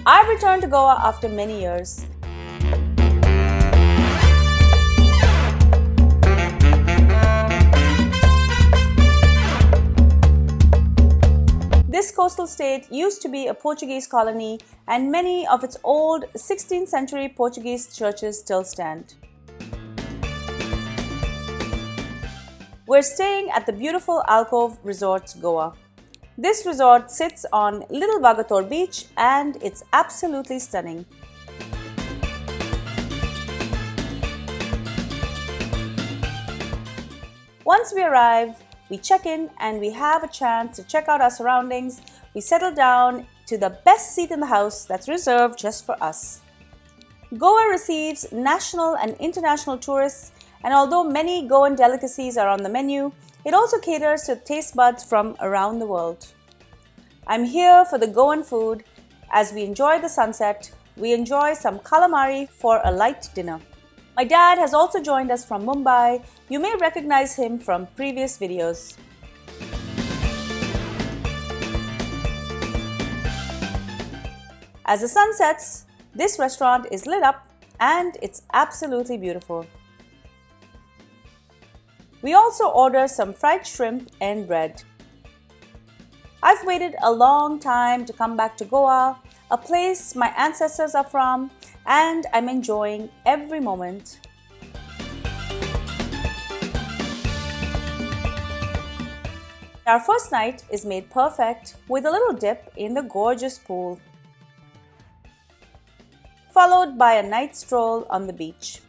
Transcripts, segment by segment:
I've returned to Goa after many years. This coastal state used to be a Portuguese colony, and many of its old 16th century Portuguese churches still stand. We're staying at the beautiful Alcove Resort, Goa. This resort sits on Little Vagator Beach and it's absolutely stunning. Once we arrive, we check in and we have a chance to check out our surroundings. We settle down to the best seat in the house that's reserved just for us. Goa receives national and international tourists, and although many Goan delicacies are on the menu, it also caters to taste buds from around the world. I'm here for the Goan food. As we enjoy the sunset, we enjoy some calamari for a light dinner. My dad has also joined us from Mumbai. You may recognize him from previous videos. As the sun sets, this restaurant is lit up and it's absolutely beautiful. We also order some fried shrimp and bread. I've waited a long time to come back to Goa, a place my ancestors are from, and I'm enjoying every moment. Our first night is made perfect with a little dip in the gorgeous pool, followed by a night stroll on the beach.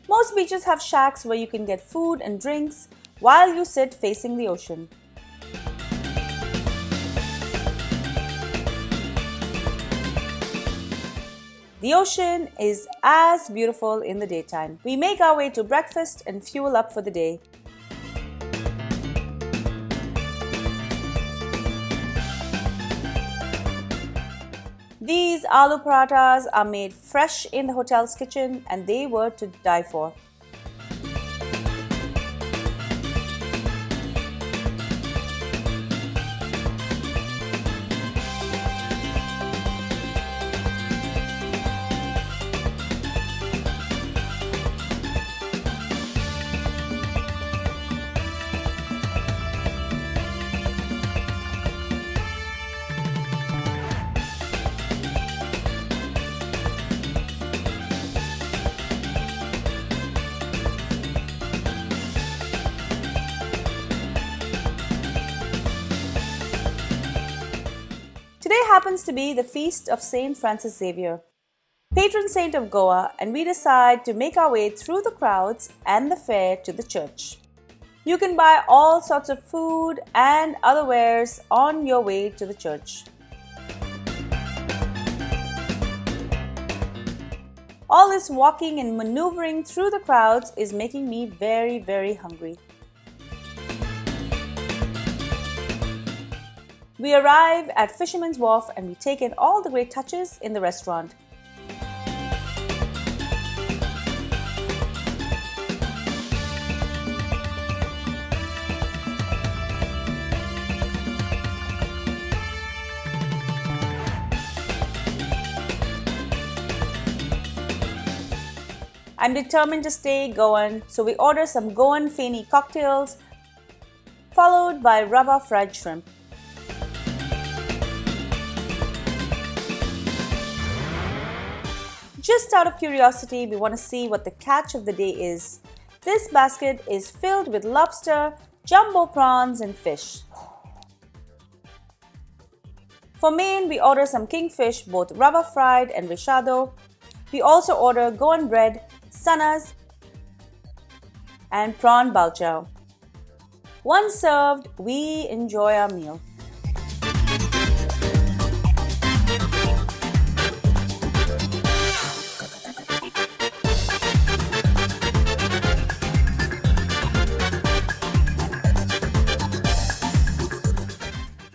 Most beaches have shacks where you can get food and drinks while you sit facing the ocean. The ocean is as beautiful in the daytime. We make our way to breakfast and fuel up for the day. These aloo parathas are made fresh in the hotel's kitchen and they were to die for. Today happens to be the feast of Saint Francis Xavier, patron saint of Goa, and we decide to make our way through the crowds and the fair to the church. You can buy all sorts of food and other wares on your way to the church. All this walking and maneuvering through the crowds is making me very, very hungry. We arrive at Fisherman's Wharf and we take in all the great touches in the restaurant. I'm determined to stay Goan, so we order some Goan Feni cocktails, followed by rava fried shrimp. Just out of curiosity, we want to see what the catch of the day is. This basket is filled with lobster, jumbo prawns and fish. For main, we order some kingfish, both rava fried and rechado. We also order Goan bread, sanas and prawn balchao. Once served, we enjoy our meal.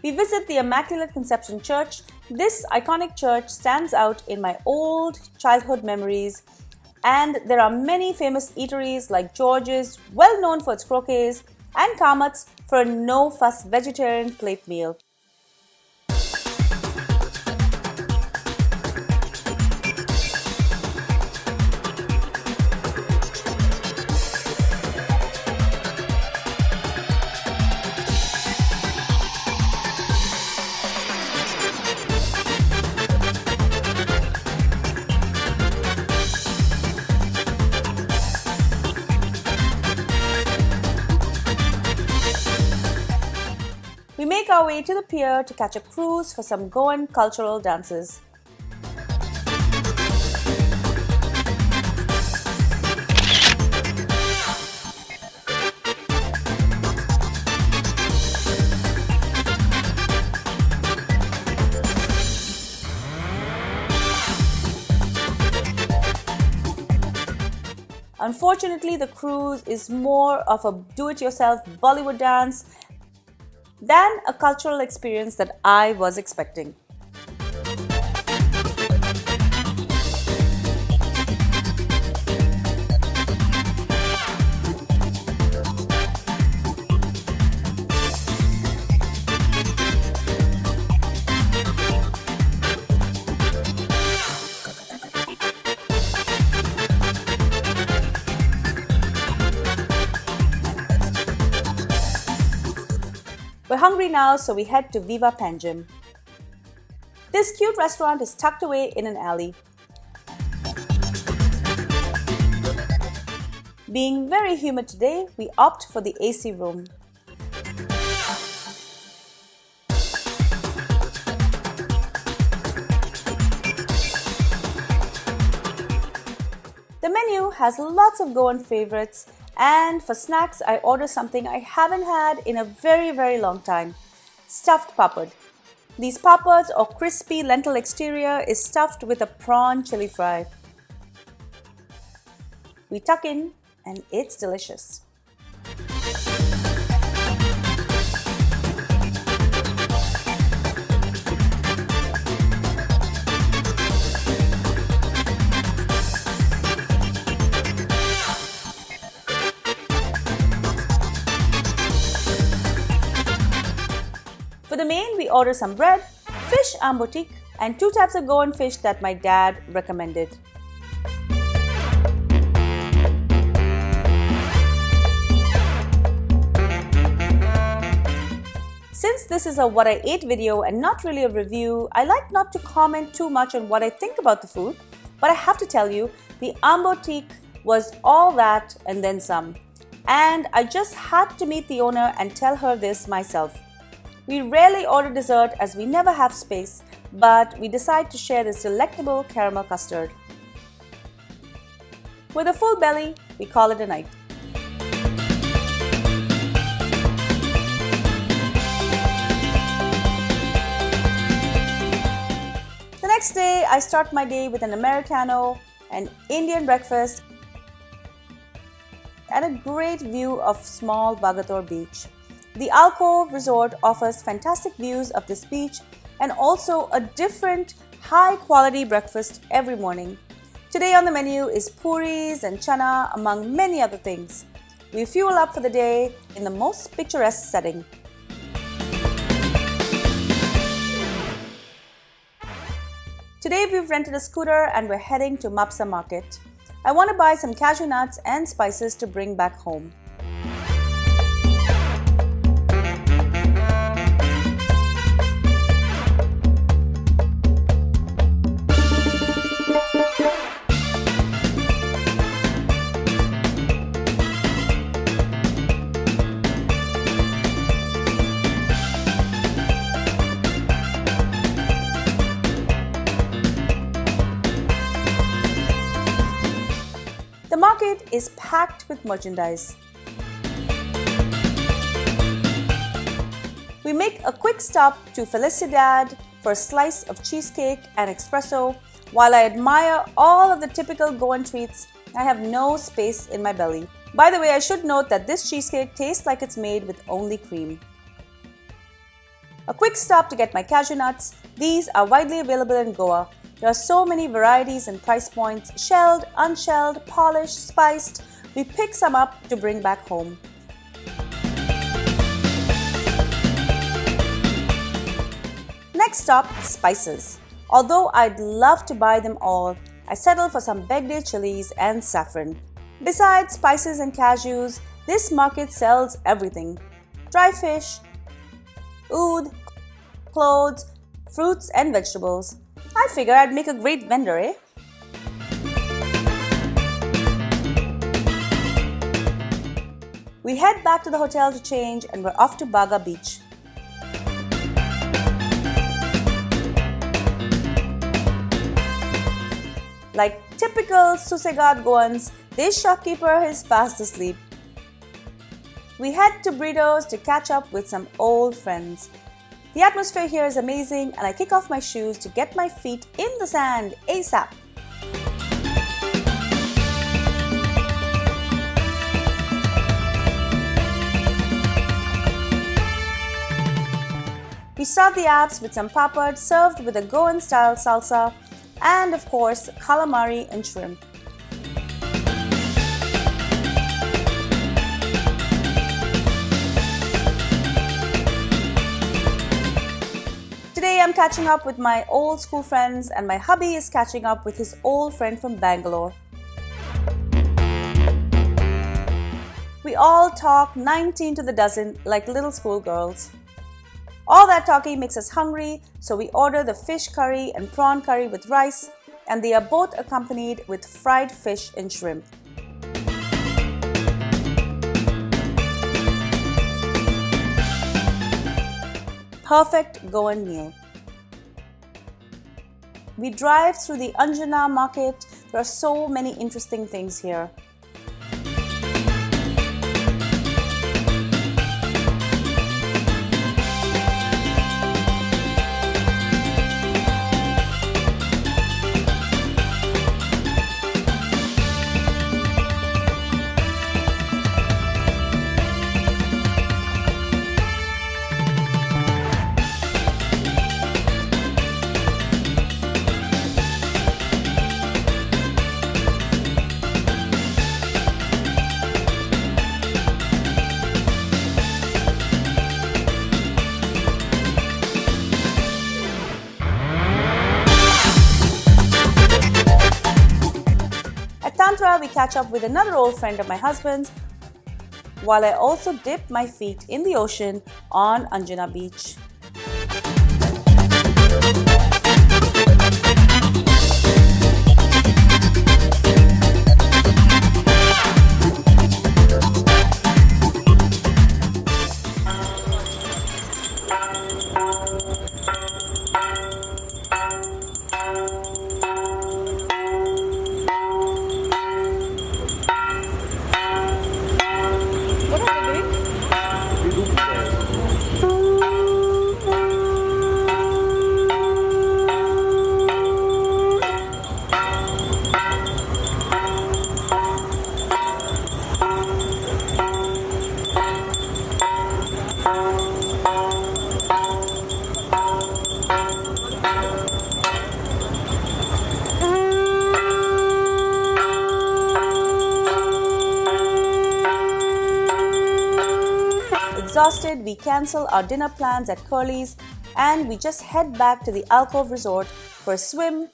We visit the Immaculate Conception Church. This iconic church stands out in my old childhood memories, and there are many famous eateries like George's, well known for its croquets, and Kamat's for a no-fuss vegetarian plate meal. We make our way to the pier to catch a cruise for some Goan cultural dances. Unfortunately, the cruise is more of a do-it-yourself Bollywood dance than a cultural experience that I was expecting. We're hungry now, so we head to Viva Panjim. This cute restaurant is tucked away in an alley. Being very humid today, we opt for the AC room. The menu has lots of Goan favorites, and for snacks I order something I haven't had in a very long time: stuffed papad. These papads, or crispy lentil exterior, is stuffed with a prawn chili fry. We tuck in and it's delicious. For the main, we order some bread, fish ambotik, and 2 types of Goan fish that my dad recommended. Since this is a what I ate video and not really a review, I like not to comment too much on what I think about the food, but I have to tell you, the ambotik was all that and then some. And I just had to meet the owner and tell her this myself. We rarely order dessert as we never have space, but we decide to share this delectable caramel custard. With a full belly, we call it a night. The next day, I start my day with an Americano, an Indian breakfast, and a great view of small Bangalore beach. The Alcove Resort offers fantastic views of this beach and also a different high-quality breakfast every morning. Today on the menu is puris and chana, among many other things. We fuel up for the day in the most picturesque setting. Today we've rented a scooter and we're heading to Mapsa Market. I want to buy some cashew nuts and spices to bring back home. The market is packed with merchandise. We make a quick stop to Felicidad for a slice of cheesecake and espresso. While I admire all of the typical Goan treats, I have no space in my belly. By the way, I should note that this cheesecake tastes like it's made with only cream. A quick stop to get my cashew nuts. These are widely available in Goa. There are so many varieties and price points: shelled, unshelled, polished, spiced. We pick some up to bring back home. Next stop, spices. Although I'd love to buy them all, I settle for some Begde chilies and saffron. Besides spices and cashews, this market sells everything: dry fish, oud, clothes, fruits and vegetables. I figure I'd make a great vendor, eh? We head back to the hotel to change and we're off to Baga Beach. Like typical Susegad Goans, this shopkeeper is fast asleep. We head to Brittos to catch up with some old friends. The atmosphere here is amazing and I kick off my shoes to get my feet in the sand ASAP. We start the apps with some papad served with a Goan style salsa and of course calamari and shrimp. Today I'm catching up with my old school friends and my hubby is catching up with his old friend from Bangalore. We all talk 19 to the dozen like little schoolgirls. All that talking makes us hungry, so we order the fish curry and prawn curry with rice, and they are both accompanied with fried fish and shrimp. Perfect Goan meal. We drive through the Anjuna market. There are so many interesting things here. We catch up with another old friend of my husband's, while I also dip my feet in the ocean on Anjuna Beach. Exhausted, we cancel our dinner plans at Curly's and we just head back to the Alcove Resort for a swim,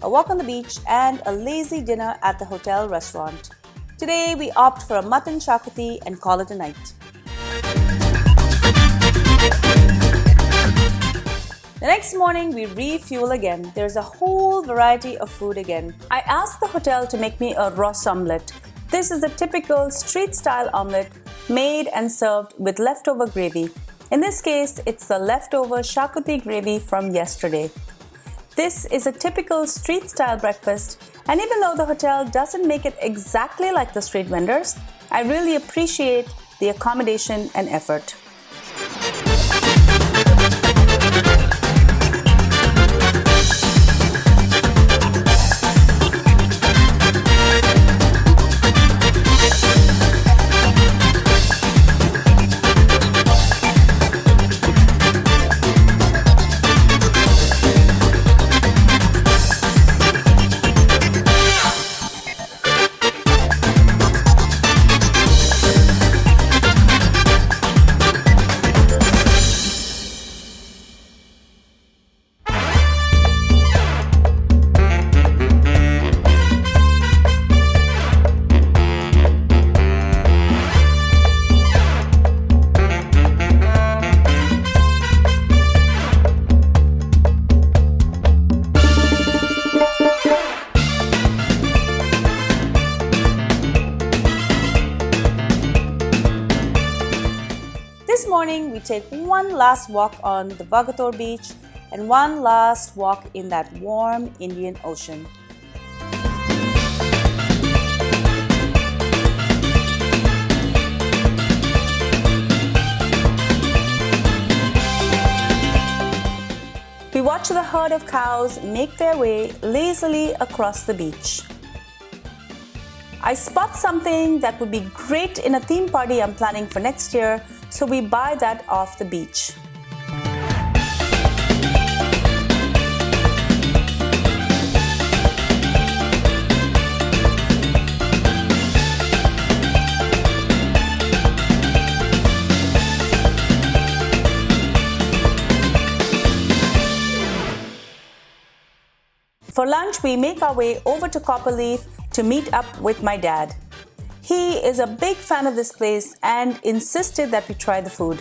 a walk on the beach and a lazy dinner at the hotel restaurant. Today we opt for a mutton chapati and call it a night. The next morning we refuel again. There's a whole variety of food again. I asked the hotel to make me a roast omelette. This is a typical street-style omelette made and served with leftover gravy. In this case, it's the leftover charcuterie gravy from yesterday. This is a typical street-style breakfast, and even though the hotel doesn't make it exactly like the street vendors, I really appreciate the accommodation and effort. This morning, we take one last walk on the Vagator beach and one last walk in that warm Indian Ocean. We watch the herd of cows make their way lazily across the beach. I spot something that would be great in a theme party I'm planning for next year, so we buy that off the beach. For lunch, we make our way over to Copperleaf to meet up with my dad. He is a big fan of this place and insisted that we try the food.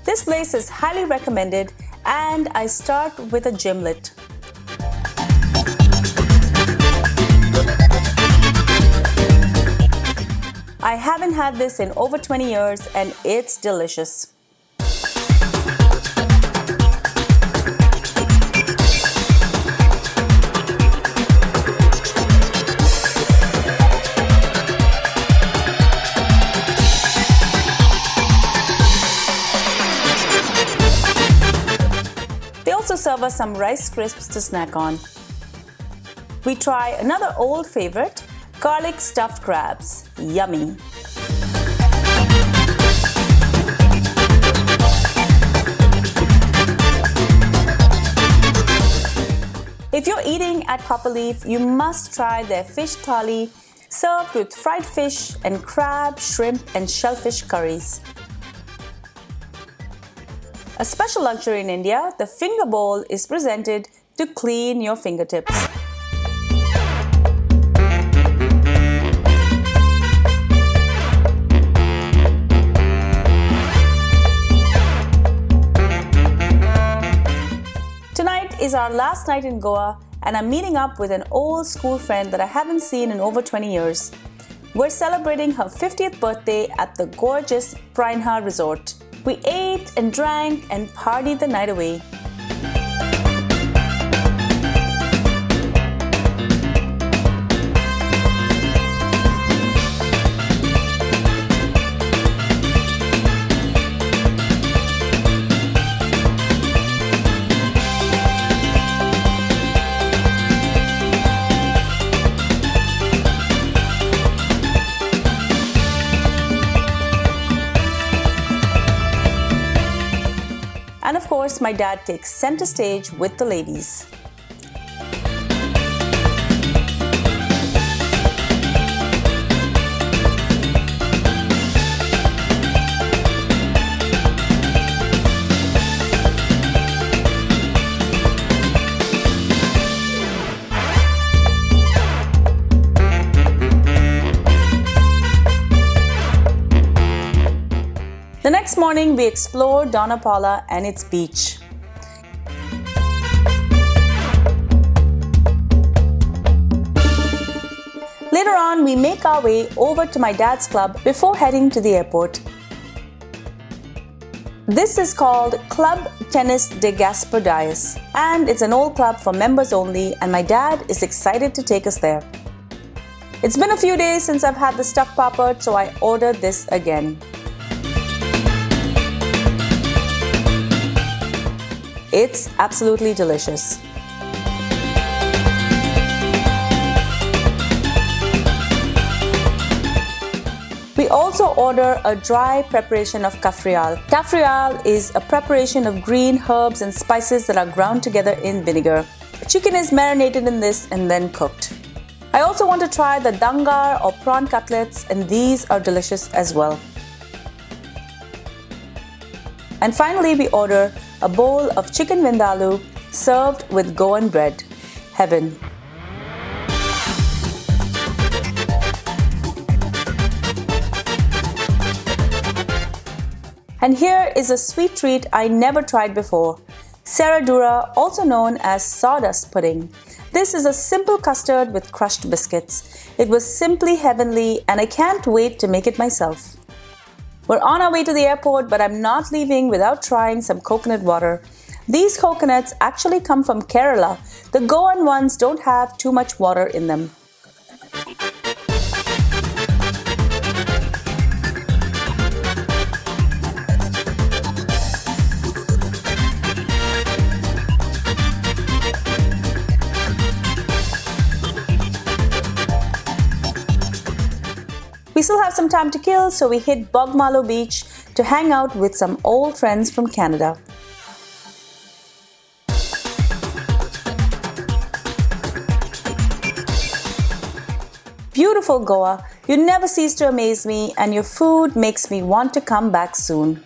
This place is highly recommended, and I start with a gimlet. I haven't had this in over 20 years and it's delicious. They also serve us some rice crisps to snack on. We try another old favorite, garlic stuffed crabs. Yummy. If you're eating at Copperleaf, you must try their fish thali served with fried fish and crab, shrimp and shellfish curries. A special luxury in India, the finger bowl is presented to clean your fingertips. Is our last night in Goa, and I'm meeting up with an old school friend that I haven't seen in over 20 years. We're celebrating her 50th birthday at the gorgeous Alcove Resort. We ate and drank and partied the night away. And of course, my dad takes center stage with the ladies. The next morning, we explored Donapala and its beach. Later on, we make our way over to my dad's club before heading to the airport. This is called Club Tennis de Gaspar Dias, and it's an old club for members only, and my dad is excited to take us there. It's been a few days since I've had the stuffed papad, so I ordered this again. It's absolutely delicious. We also order a dry preparation of kafrial. Kafrial is a preparation of green herbs and spices that are ground together in vinegar. Chicken is marinated in this and then cooked. I also want to try the dangar or prawn cutlets, and these are delicious as well. And finally, we order a bowl of chicken vindaloo served with Goan bread. Heaven. And here is a sweet treat I never tried before. Seradura, also known as sawdust pudding. This is a simple custard with crushed biscuits. It was simply heavenly and I can't wait to make it myself. We're on our way to the airport, but I'm not leaving without trying some coconut water. These coconuts actually come from Kerala. The Goan ones don't have too much water in them. We still have some time to kill, so we hit Bogmalo Beach to hang out with some old friends from Canada. Beautiful Goa, you never cease to amaze me and your food makes me want to come back soon.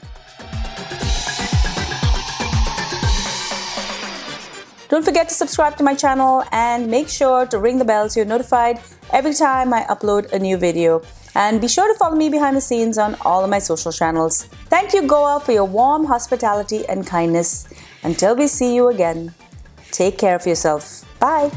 Don't forget to subscribe to my channel and make sure to ring the bell so you're notified every time I upload a new video. And be sure to follow me behind the scenes on all of my social channels. Thank you, Goa, for your warm hospitality and kindness. Until we see you again, take care of yourself. Bye.